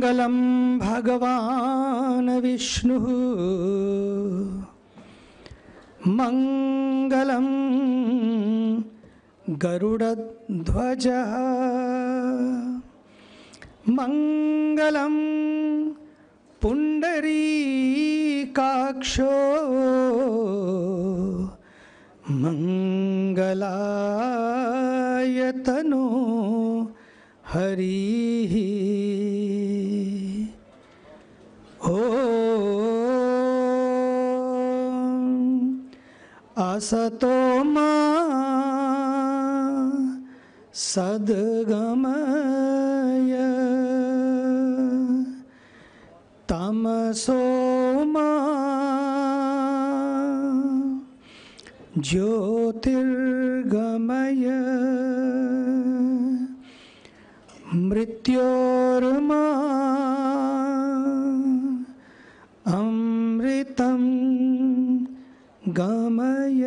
मङ्गलं भगवान् विष्णुः मङ्गलं गरुडध्वजः मङ्गलं पुण्डरीकाक्षो मङ्गलायतनो हरिः असतो मा सद्गमय तमसो मा ज्योतिर्गमय मृत्योर्मा अमृतं गमय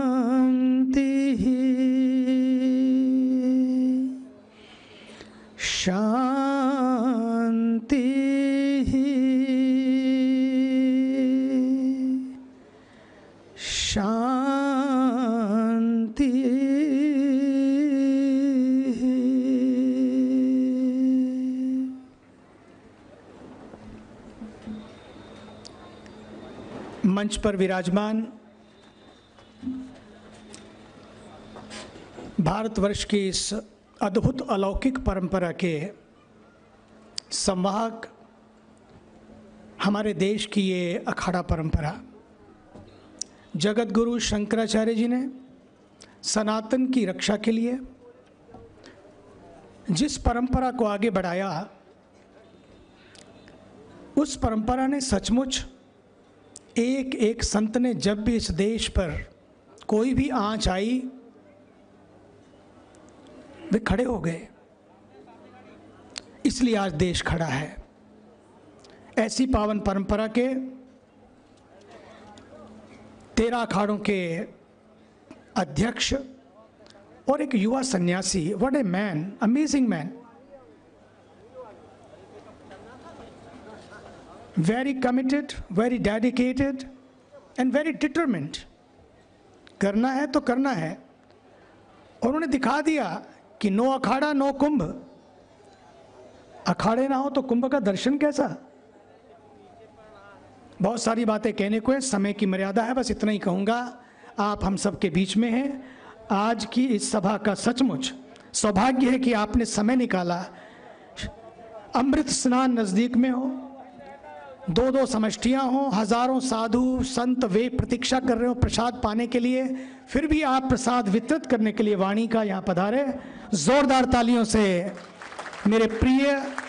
शान्तिः शान्तिः शान्तिः। मंच पर विराजमान भारतवर्ष की इस अद्भुत अलौकिक परंपरा के संवाहक हमारे देश की ये अखाड़ा परंपरा जगत गुरु शंकराचार्य जी ने सनातन की रक्षा के लिए जिस परंपरा को आगे बढ़ाया, उस परंपरा ने सचमुच एक एक संत ने जब भी इस देश पर कोई भी आंच आई वे खड़े हो गए, इसलिए आज देश खड़ा है। ऐसी पावन परंपरा के 13 अखाड़ों के अध्यक्ष और एक युवा सन्यासी, what a man, amazing man, very committed, very dedicated and very determined। करना है तो करना है, और उन्होंने दिखा दिया कि नो अखाड़ा नो कुंभ। अखाड़े ना हो तो कुंभ का दर्शन कैसा। बहुत सारी बातें कहने को है, समय की मर्यादा है, बस इतना ही कहूँगा। आप हम सब के बीच में हैं। आज की इस सभा का सचमुच सौभाग्य है कि आपने समय निकाला। अमृत स्नान नज़दीक में हो, 2-2 समष्टियाँ हों, हजारों साधु संत वे प्रतीक्षा कर रहे हो प्रसाद पाने के लिए, फिर भी आप प्रसाद वितरित करने के लिए वाणी का यहाँ पधारे। जोरदार तालियों से मेरे प्रिय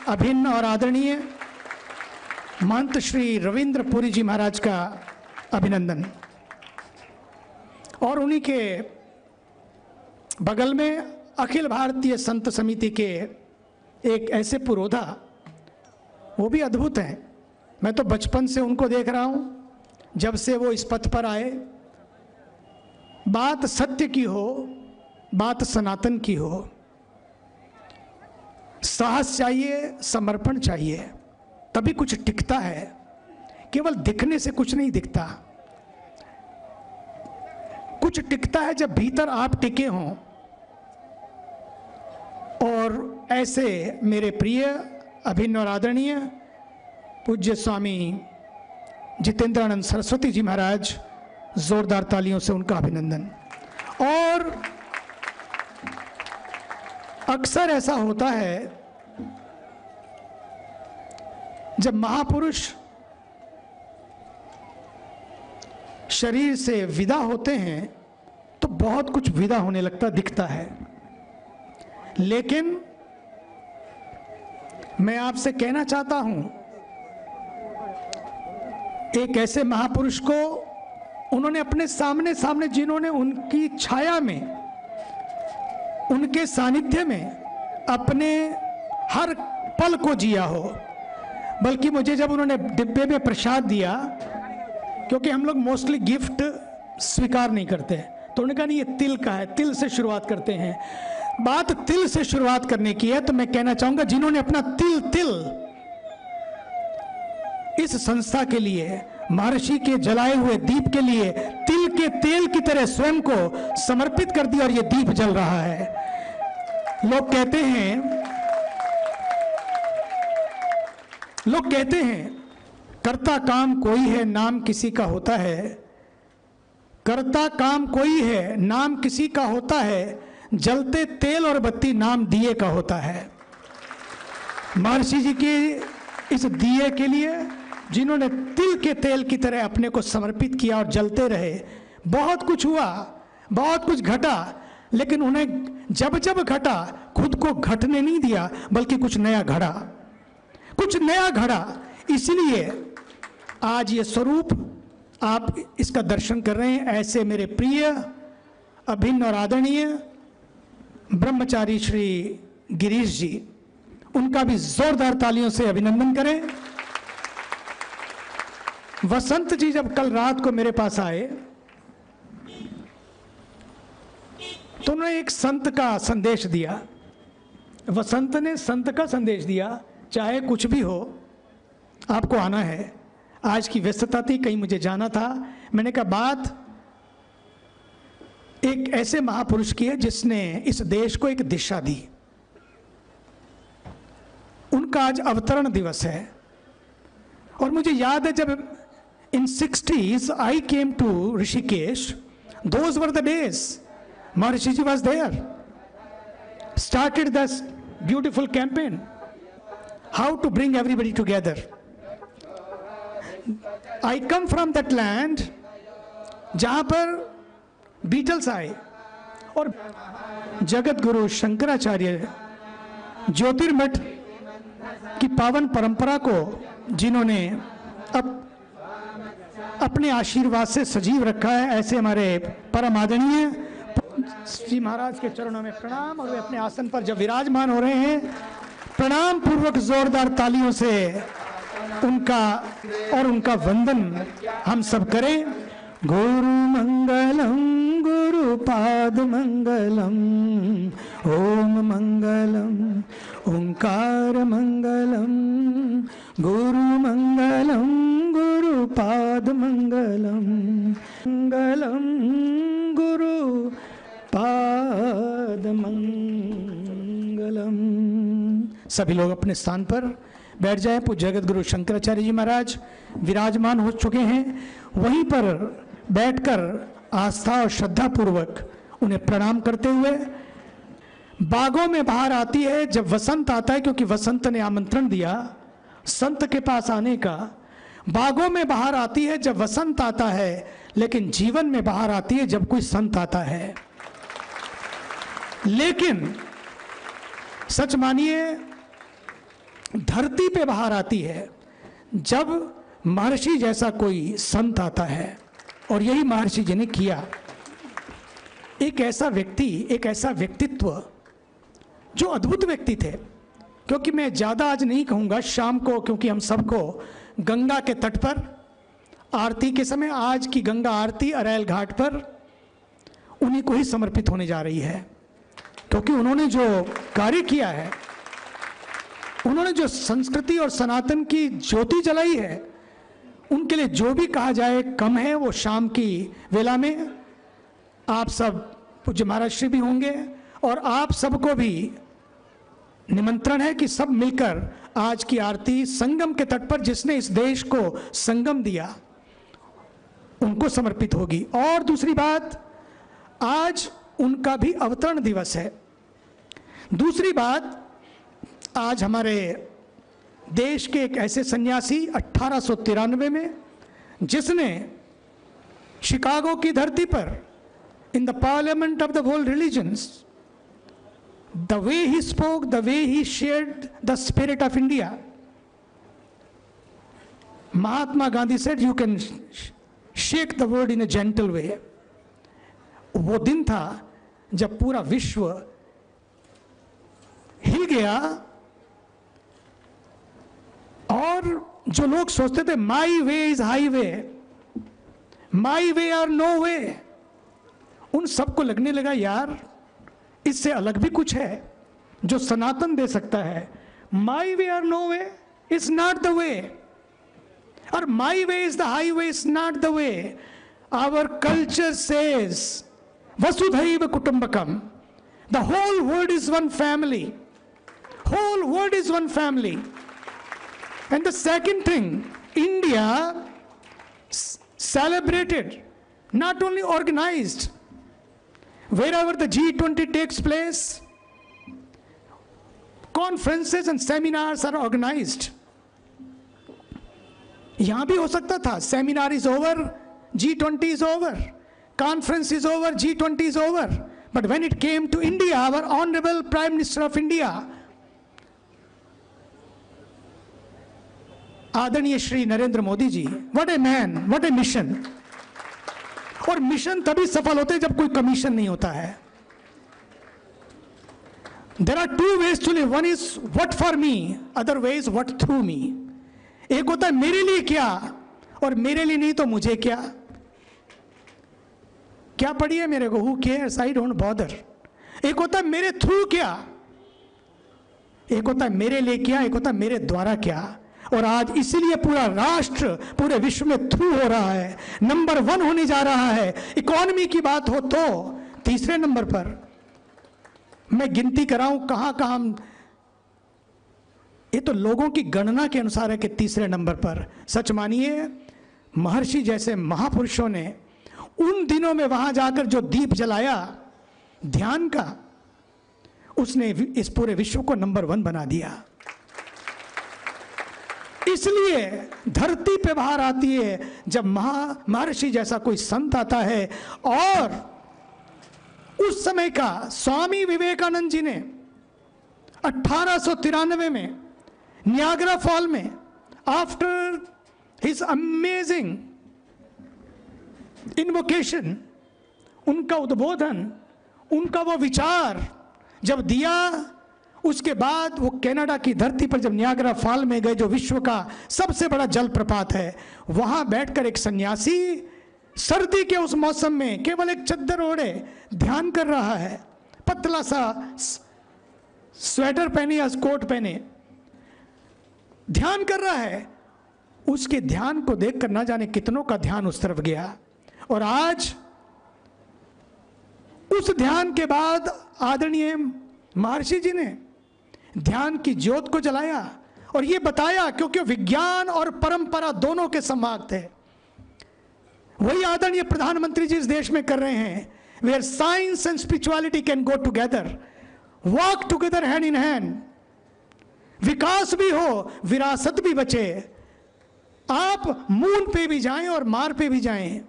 अभिन्न और आदरणीय महंत श्री रविंद्र पुरी जी महाराज का अभिनंदन। और उन्हीं के बगल में अखिल भारतीय संत समिति के एक ऐसे पुरोधा, वो भी अद्भुत हैं। मैं तो बचपन से उनको देख रहा हूँ, जब से वो इस पथ पर आए। बात सत्य की हो, बात सनातन की हो, साहस चाहिए, समर्पण चाहिए, तभी कुछ टिकता है। केवल दिखने से कुछ नहीं दिखता। कुछ टिकता है जब भीतर आप टिके हों। और ऐसे मेरे प्रिय अभिन्न और आदरणीय पूज्य स्वामी जितेंद्रानंद सरस्वती जी महाराज, जोरदार तालियों से उनका अभिनंदन। और अक्सर ऐसा होता है जब महापुरुष शरीर से विदा होते हैं तो बहुत कुछ विदा होने लगता दिखता है। लेकिन मैं आपसे कहना चाहता हूं, एक ऐसे महापुरुष को उन्होंने अपने सामने सामने, जिन्होंने उनकी छाया में, उनके सानिध्य में अपने हर पल को जिया हो। बल्कि मुझे जब उन्होंने डिब्बे में प्रसाद दिया क्योंकि हम लोग मोस्टली गिफ्ट स्वीकार नहीं करते, तो उन्होंने कहा नहीं ये तिल का है, तिल से शुरुआत करते हैं। बात तिल से शुरुआत करने की है, तो मैं कहना चाहूंगा जिन्होंने अपना तिल इस संस्था के लिए, महर्षि के जलाए हुए दीप के लिए तिल के तेल की तरह स्वयं को समर्पित कर दिया और ये दीप जल रहा है। लोग कहते हैं करता काम कोई है, नाम किसी का होता है। करता काम कोई है, नाम किसी का होता है, जलते तेल और बत्ती नाम दिए का होता है। महर्षि जी के इस दिए के लिए जिन्होंने तिल के तेल की तरह अपने को समर्पित किया और जलते रहे, बहुत कुछ हुआ, बहुत कुछ घटा, लेकिन उन्हें जब जब घटा खुद को घटने नहीं दिया, बल्कि कुछ नया घड़ा। इसलिए आज ये स्वरूप आप इसका दर्शन कर रहे हैं। ऐसे मेरे प्रिय, अभिन्न और आदरणीय ब्रह्मचारी श्री गिरीश जी, उनका भी जोरदार तालियों से अभिनंदन करें। वसंत जी जब कल रात को मेरे पास आए तो उन्होंने एक संत का संदेश दिया। वसंत ने संत का संदेश दिया, चाहे कुछ भी हो आपको आना है। आज की व्यस्तता थी, कहीं मुझे जाना था। मैंने कहा बात एक ऐसे महापुरुष की है जिसने इस देश को एक दिशा दी। उनका आज अवतरण दिवस है और मुझे याद है जब in 60s I came to Rishikesh, those were the days. Maharishi Ji was there, started this beautiful campaign, how to bring everybody together. I come from that land जहाँ पर बीटल्स आए और जगत गुरु शंकराचार्य ज्योतिर्मठ की पावन परंपरा को जिन्होंने अपने आशीर्वाद से सजीव रखा है, ऐसे हमारे परम आदरणीय श्री महाराज के चरणों में प्रणाम। और वे अपने आसन पर जब विराजमान हो रहे हैं, प्रणाम पूर्वक जोरदार तालियों से उनका वंदन हम सब करें। गुरु मंगलम गुरु पाद मंगलम, ओम मंगलम ओंकार मंगलम, गुरु मंगलम गुरु पाद मंगलम, मंगलम गुरु पाद मंगलम। सभी लोग अपने स्थान पर बैठ जाएं। पूज्य जगत गुरु शंकराचार्य जी महाराज विराजमान हो चुके हैं। वहीं पर बैठकर आस्था और श्रद्धा पूर्वक उन्हें प्रणाम करते हुए बागों में बाहर आती है जब वसंत आता है, क्योंकि वसंत ने आमंत्रण दिया संत के पास आने का। बागों में बाहर आती है जब वसंत आता है, लेकिन जीवन में बाहर आती है जब कोई संत आता है। लेकिन सच मानिए धरती पे बाहर आती है जब महर्षि जैसा कोई संत आता है, और यही महर्षि जी ने किया। एक ऐसा व्यक्ति, एक ऐसा व्यक्तित्व जो अद्भुत व्यक्ति थे। क्योंकि मैं ज़्यादा आज नहीं कहूँगा शाम को, क्योंकि हम सबको गंगा के तट पर आरती के समय, आज की गंगा आरती अरैल घाट पर उन्हीं को ही समर्पित होने जा रही है। क्योंकि उन्होंने जो कार्य किया है, उन्होंने जो संस्कृति और सनातन की ज्योति जलाई है, उनके लिए जो भी कहा जाए कम है। वो शाम की वेला में आप सब पूज्य महाराज श्री भी होंगे और आप सबको भी निमंत्रण है कि सब मिलकर आज की आरती संगम के तट पर, जिसने इस देश को संगम दिया, उनको समर्पित होगी। और दूसरी बात, आज उनका भी अवतरण दिवस है। दूसरी बात, आज हमारे देश के एक ऐसे सन्यासी 1893 में, जिसने शिकागो की धरती पर in the parliament of the world religions, the way he spoke, the way he shared the spirit of India, Mahatma Gandhi said you can shake the world in a gentle way. वो दिन था जब पूरा विश्व हिल गया और जो लोग सोचते थे माई way is highway, my way और नो वे, उन सबको लगने लगा यार इससे अलग भी कुछ है जो सनातन दे सकता है। माई वे और no way is not the way, और my way is the highway is not the way. Our culture says वसुधैव कुटुंबकम, the whole world is one family, whole world is one family. And the second thing, India celebrated, not only organized, wherever the G20 takes place, conferences and seminars are organized. यहां भी हो सकता था seminar is over, G20 is over, conference is over, G20 is over. But when it came to India, our honorable Prime Minister of India, आदरणीय Shri Narendra Modi ji, what a man, what a mission. और mission तभी सफल होते हैं जब कोई commission नहीं होता है। There are two ways to live, one is what for me, other way is what through me. एक होता है मेरे लिए क्या, और मेरे लिए नहीं तो मुझे क्या, क्या पड़ी है मेरे को, who cares, I don't bother. एक होता है मेरे थ्रू क्या, एक होता है मेरे लिए क्या, एक होता है मेरे द्वारा क्या। और आज इसीलिए पूरा राष्ट्र पूरे विश्व में थ्रू हो रहा है, नंबर 1 होने जा रहा है। इकोनॉमी की बात हो तो तीसरे नंबर पर, मैं गिनती कराऊं कहां कहां, ये तो लोगों की गणना के अनुसार है कि तीसरे नंबर पर। सच मानिए महर्षि जैसे महापुरुषों ने उन दिनों में वहां जाकर जो दीप जलाया ध्यान का, उसने इस पूरे विश्व को नंबर 1 बना दिया। इसलिए धरती पे बाहर आती है जब महर्षि जैसा कोई संत आता है। और उस समय का स्वामी विवेकानंद जी ने 1893 में नियाग्रा फॉल में, आफ्टर हिज अमेजिंग इन्वोकेशन, उनका उद्बोधन, उनका वो विचार जब दिया, उसके बाद वो कनाडा की धरती पर जब नियाग्रा फॉल में गए, जो विश्व का सबसे बड़ा जलप्रपात है, वहां बैठकर एक सन्यासी सर्दी के उस मौसम में केवल एक चद्दर ओढ़े ध्यान कर रहा है, पतला सा स्वेटर पहने या कोट पहने ध्यान कर रहा है। उसके ध्यान को देखकर ना जाने कितनों का ध्यान उस तरफ गया। और आज उस ध्यान के बाद आदरणीय महर्षि जी ने ध्यान की ज्योत को जलाया और ये बताया, क्योंकि विज्ञान और परंपरा दोनों के संवाद थे। वही आदरणीय प्रधानमंत्री जी इस देश में कर रहे हैं, where science and spirituality can go together, walk together hand in hand. विकास भी हो, विरासत भी बचे। आप मून पे भी जाएं और मार पे भी जाएं,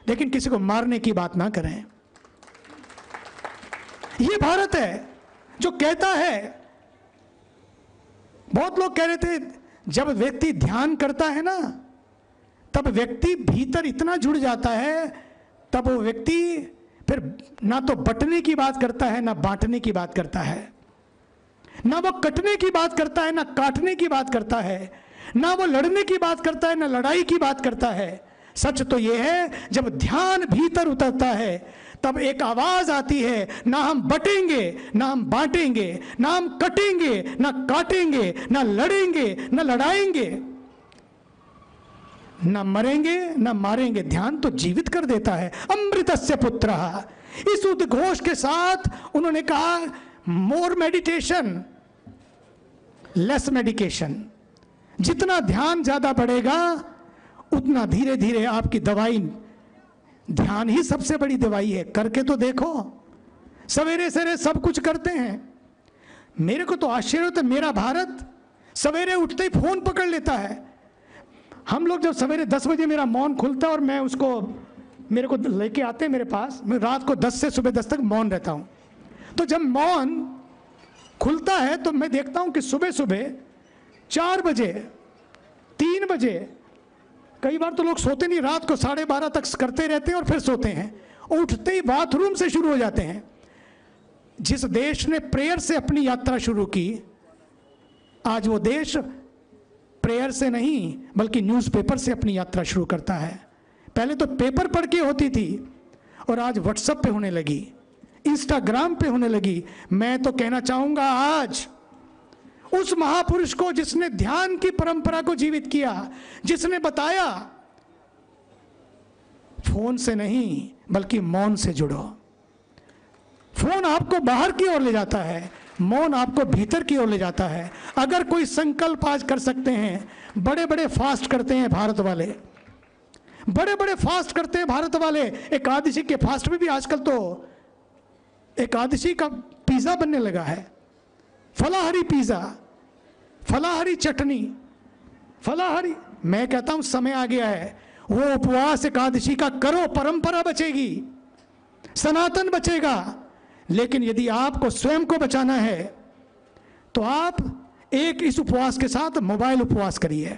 लेकिन किसी को मारने की बात ना करें। ये भारत है जो कहता है, बहुत लोग कह रहे थे जब व्यक्ति ध्यान करता है ना, तब व्यक्ति भीतर इतना जुड़ जाता है, तब वो व्यक्ति फिर ना तो बंटने की बात करता है, ना बांटने की बात करता है, ना वो कटने की बात करता है, ना काटने की बात करता है, ना वो लड़ने की बात करता है, ना लड़ाई की बात करता है। सच तो ये है, जब ध्यान भीतर उतरता है तब एक आवाज आती है, ना हम बटेंगे, ना हम बांटेंगे, ना हम कटेंगे, ना काटेंगे, ना लड़ेंगे, ना लड़ाएंगे, ना मरेंगे, ना मारेंगे। ध्यान तो जीवित कर देता है। अमृतस्य पुत्रः, इस उद्घोष के साथ उन्होंने कहा, मोर मेडिटेशन लेस मेडिकेशन। जितना ध्यान ज्यादा बढ़ेगा उतना धीरे धीरे आपकी दवाई, ध्यान ही सबसे बड़ी दवाई है। करके तो देखो, सवेरे सवेरे सब कुछ करते हैं। मेरे को तो आश्चर्य होता है, मेरा भारत सवेरे उठते ही फोन पकड़ लेता है। हम लोग जब सवेरे 10 बजे मेरा मौन खुलता है और मैं उसको, मेरे को लेके आते हैं मेरे पास, मैं रात को 10 से सुबह 10 तक मौन रहता हूँ। तो जब मौन खुलता है तो मैं देखता हूँ कि सुबह सुबह 4 बजे, 3 बजे, कई बार तो लोग सोते नहीं, रात को 12:30 तक करते रहते हैं और फिर सोते हैं, उठते ही बाथरूम से शुरू हो जाते हैं। जिस देश ने प्रेयर से अपनी यात्रा शुरू की, आज वो देश प्रेयर से नहीं बल्कि न्यूज़पेपर से अपनी यात्रा शुरू करता है। पहले तो पेपर पढ़ के होती थी और आज व्हाट्सएप पे होने लगी, इंस्टाग्राम पे होने लगी। मैं तो कहना चाहूंगा आज उस महापुरुष को जिसने ध्यान की परंपरा को जीवित किया, जिसने बताया फोन से नहीं बल्कि मौन से जुड़ो। फोन आपको बाहर की ओर ले जाता है, मौन आपको भीतर की ओर ले जाता है। अगर कोई संकल्प आज कर सकते हैं, बड़े बड़े फास्ट करते हैं भारत वाले, बड़े बड़े फास्ट करते हैं भारत वाले। एकादशी के फास्ट में भी आजकल तो एकादशी का पिज्जा बनने लगा है, फलाहारी पिज्जा, फलाहारी चटनी, फलाहारी। मैं कहता हूं समय आ गया है, वो उपवास एकादशी का करो, परंपरा बचेगी, सनातन बचेगा। लेकिन यदि आपको स्वयं को बचाना है तो आप एक इस उपवास के साथ मोबाइल उपवास करिए।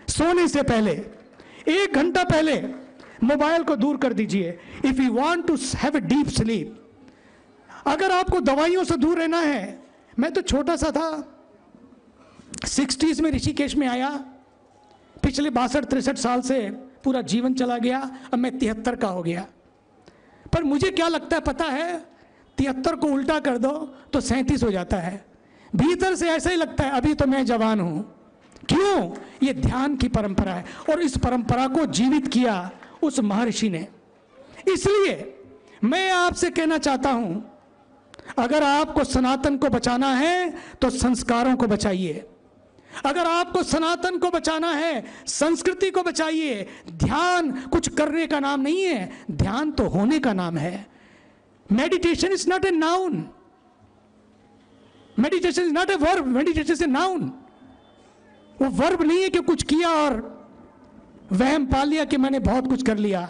सोने से पहले 1 घंटा पहले मोबाइल को दूर कर दीजिए। If you want to have a deep sleep, अगर आपको दवाइयों से दूर रहना है, मैं तो छोटा सा था, 60s में ऋषिकेश में आया, पिछले 62-63 साल से पूरा जीवन चला गया, अब मैं 73 का हो गया। पर मुझे क्या लगता है पता है, 73 को उल्टा कर दो तो 37 हो जाता है। भीतर से ऐसा ही लगता है अभी तो मैं जवान हूं। क्यों? ये ध्यान की परंपरा है और इस परंपरा को जीवित किया उस महर्षि ने। इसलिए मैं आपसे कहना चाहता हूं, अगर आपको सनातन को बचाना है तो संस्कारों को बचाइए। अगर आपको सनातन को बचाना है, संस्कृति को बचाइए। ध्यान कुछ करने का नाम नहीं है, ध्यान तो होने का नाम है। Meditation is not a noun, meditation is not a verb, meditation is a noun. वो वर्ब नहीं है कि कुछ किया और वहम पा लिया कि मैंने बहुत कुछ कर लिया।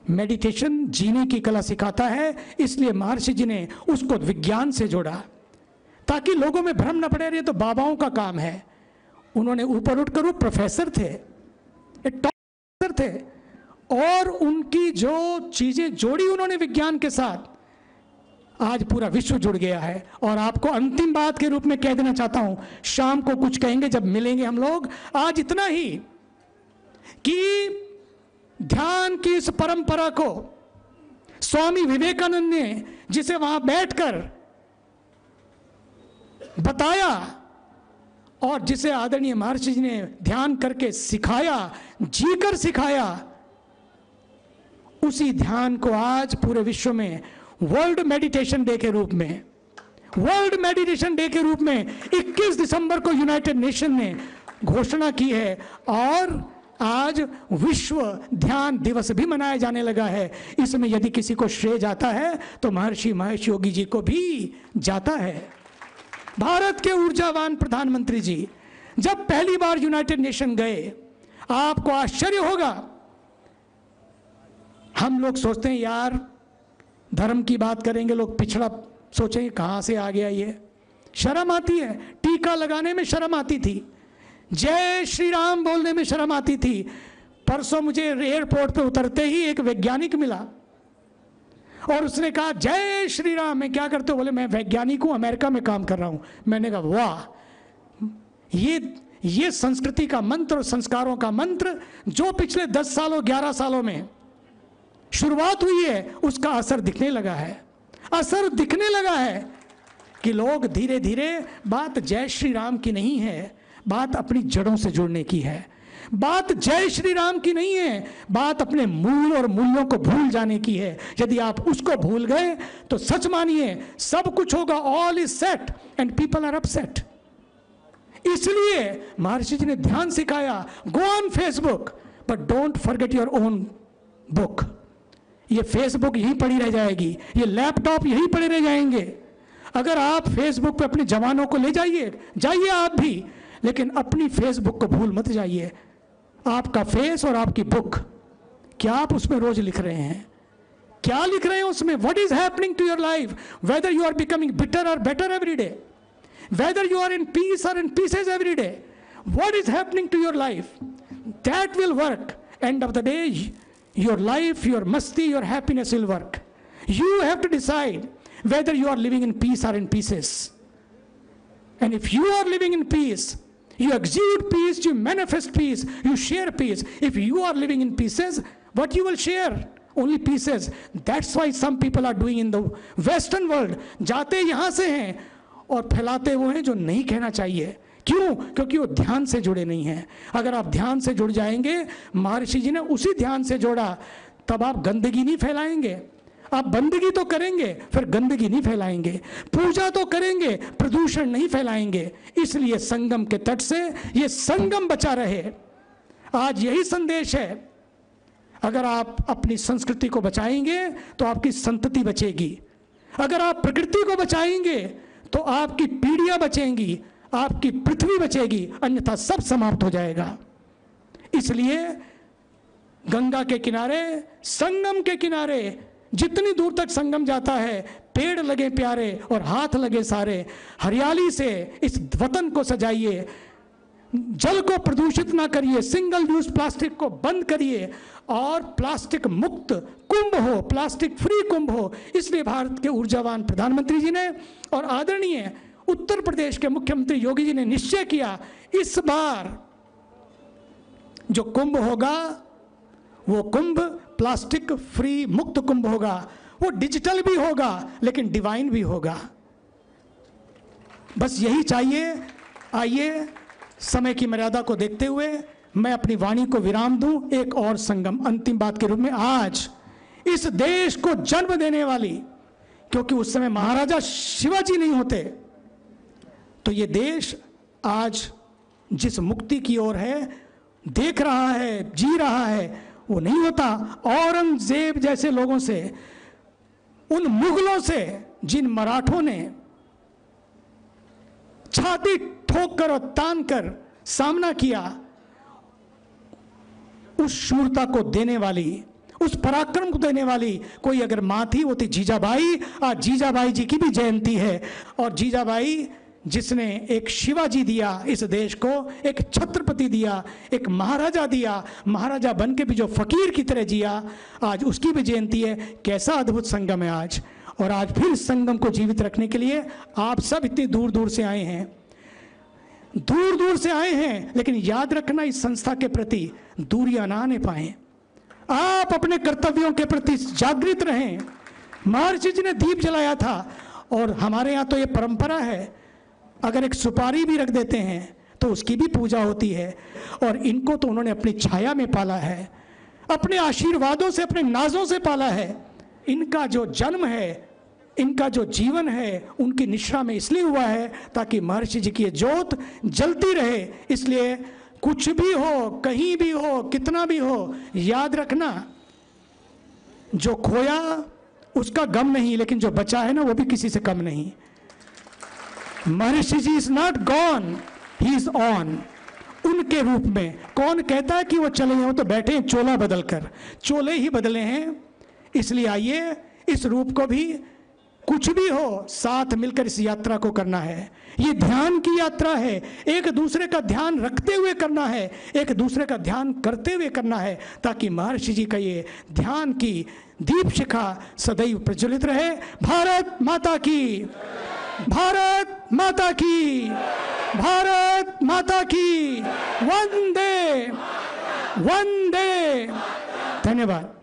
मेडिटेशन जीने की कला सिखाता है, इसलिए महर्षि जी ने उसको विज्ञान से जोड़ा ताकि लोगों में भ्रम न पड़े। ये तो बाबाओं का काम है। उन्होंने ऊपर उठकर, वो प्रोफेसर थे, एक टॉप प्रोफेसर थे, और उनकी जो चीजें जोड़ी उन्होंने विज्ञान के साथ, आज पूरा विश्व जुड़ गया है। और आपको अंतिम बात के रूप में कह देना चाहता हूं, शाम को कुछ कहेंगे जब मिलेंगे हम लोग। आज इतना ही कि ध्यान की इस परंपरा को स्वामी विवेकानंद ने, जिसे वहां बैठकर बताया और जिसे आदरणीय महर्षि जी ने ध्यान करके सिखाया, जीकर सिखाया, उसी ध्यान को आज पूरे विश्व में वर्ल्ड मेडिटेशन डे के रूप में, वर्ल्ड मेडिटेशन डे के रूप में 21 दिसंबर को यूनाइटेड नेशन ने घोषणा की है। और आज विश्व ध्यान दिवस भी मनाया जाने लगा है। इसमें यदि किसी को श्रेय जाता है तो महर्षि महेश योगी जी को भी जाता है। भारत के ऊर्जावान प्रधानमंत्री जी जब पहली बार यूनाइटेड नेशन गए, आपको आश्चर्य होगा। हम लोग सोचते हैं यार धर्म की बात करेंगे, लोग पिछड़ा सोचेंगे कहां से आ गया ये, शर्म आती है। टीका लगाने में शर्म आती थी, जय श्री राम बोलने में शर्म आती थी। परसों मुझे एयरपोर्ट पे उतरते ही एक वैज्ञानिक मिला और उसने कहा जय श्री राम। मैं क्या करते हो? बोले मैं वैज्ञानिक हूं, अमेरिका में काम कर रहा हूं। मैंने कहा वाह, ये संस्कृति का मंत्र और संस्कारों का मंत्र जो पिछले 10 सालों 11 सालों में शुरुआत हुई है, उसका असर दिखने लगा है। असर दिखने लगा है कि लोग धीरे धीरे, बात जय श्री राम की नहीं है, बात अपनी जड़ों से जुड़ने की है। बात जय श्री राम की नहीं है, बात अपने मूल और मूल्यों को भूल जाने की है। यदि आप उसको भूल गए तो सच मानिए सब कुछ होगा, all is set and people are upset. इसलिए महर्षि जी ने ध्यान सिखाया, go on Facebook but don't forget your own book. ये फेसबुक यहीं पड़ी रह जाएगी, ये लैपटॉप यहीं पड़े रह जाएंगे। अगर आप फेसबुक पे अपने जवानों को ले जाइए आप भी, लेकिन अपनी फेसबुक को भूल मत जाइए। आपका फेस और आपकी बुक, क्या आप उसमें रोज लिख रहे हैं? क्या लिख रहे हैं उसमें? What is happening to your life? Whether you are becoming bitter और better every day, whether you are in peace और in pieces every day, what is happening to your life? That will work. End of the day your life, your masti, your happiness will work. You have to decide whether you are living in peace or in pieces. And if you are living in peace, You exude peace, you manifest peace, you share peace. If you are living in pieces, what you will share? Only pieces. That's why some people are doing in the Western world. जाते यहाँ से हैं और फैलाते वो हैं जो नहीं कहना चाहिए। क्यों? क्योंकि वो ध्यान से जुड़े नहीं हैं। अगर आप ध्यान से जुड़ जाएंगे, महर्षि जी ने उसी ध्यान से जोड़ा, तब आप गंदगी नहीं फैलाएंगे। आप बंदगी तो करेंगे, फिर गंदगी नहीं फैलाएंगे। पूजा तो करेंगे, प्रदूषण नहीं फैलाएंगे। इसलिए संगम के तट से ये संगम बचा रहे। आज यही संदेश है। अगर आप अपनी संस्कृति को बचाएंगे तो आपकी संतति बचेगी। अगर आप प्रकृति को बचाएंगे तो आपकी पीढ़ियां बचेंगी, आपकी पृथ्वी बचेगी, अन्यथा सब समाप्त हो जाएगा। इसलिए गंगा के किनारे, संगम के किनारे, जितनी दूर तक संगम जाता है, पेड़ लगे प्यारे और हाथ लगे सारे। हरियाली से इस वतन को सजाइए, जल को प्रदूषित ना करिए, सिंगल यूज प्लास्टिक को बंद करिए और प्लास्टिक मुक्त कुंभ हो, प्लास्टिक फ्री कुंभ हो। इसलिए भारत के ऊर्जावान प्रधानमंत्री जी ने और आदरणीय उत्तर प्रदेश के मुख्यमंत्री योगी जी ने निश्चय किया, इस बार जो कुंभ होगा वो कुंभ प्लास्टिक फ्री मुक्त कुंभ होगा। वो डिजिटल भी होगा लेकिन डिवाइन भी होगा। बस यही चाहिए। आइए, समय की मर्यादा को देखते हुए मैं अपनी वाणी को विराम दूं। एक और संगम अंतिम बात के रूप में, आज इस देश को जन्म देने वाली, क्योंकि उस समय महाराजा शिवाजी नहीं होते तो ये देश आज जिस मुक्ति की ओर है, देख रहा है, जी रहा है, वो नहीं होता औरंगजेब जैसे लोगों से, उन मुगलों से जिन मराठों ने छाती ठोक कर और तान कर सामना किया। उस शूरता को देने वाली, उस पराक्रम को देने वाली कोई अगर मां थी, वो थी जीजाबाई। आज जीजाबाई जी की भी जयंती है। और जीजाबाई जिसने एक शिवाजी दिया इस देश को, एक छत्रपति दिया, एक महाराजा दिया, महाराजा बन के भी जो फकीर की तरह जिया, आज उसकी भी जयंती है। कैसा अद्भुत संगम है आज। और आज फिर संगम को जीवित रखने के लिए आप सब इतनी दूर दूर से आए हैं, दूर दूर से आए हैं। लेकिन याद रखना, इस संस्था के प्रति दूरियां ना आने पाए। आप अपने कर्तव्यों के प्रति जागृत रहें। महर्षि जी ने दीप जलाया था और हमारे यहाँ तो ये परंपरा है, अगर एक सुपारी भी रख देते हैं तो उसकी भी पूजा होती है। और इनको तो उन्होंने अपनी छाया में पाला है, अपने आशीर्वादों से, अपने नाजों से पाला है। इनका जो जन्म है, इनका जो जीवन है, उनकी निश्रा में इसलिए हुआ है ताकि महर्षि जी की ये ज्योत जलती रहे। इसलिए कुछ भी हो, कहीं भी हो, कितना भी हो, याद रखना, जो खोया उसका गम नहीं, लेकिन जो बचा है ना, वो भी किसी से कम नहीं। Maharshi ji is not gone, he is on. उनके रूप में कौन कहता है कि वो चले हैं? वो तो बैठे हैं चोला बदल कर, चोले ही बदले हैं। इसलिए आइए, इस रूप को भी, कुछ भी हो, साथ मिलकर इस यात्रा को करना है। ये ध्यान की यात्रा है, एक दूसरे का ध्यान रखते हुए करना है, एक दूसरे का ध्यान करते हुए करना है, ताकि महर्षि जी का ये ध्यान की दीप शिखा सदैव प्रज्वलित रहे। भारत माता की, भारत माता की, भारत माता की। वंदे वंदे। धन्यवाद।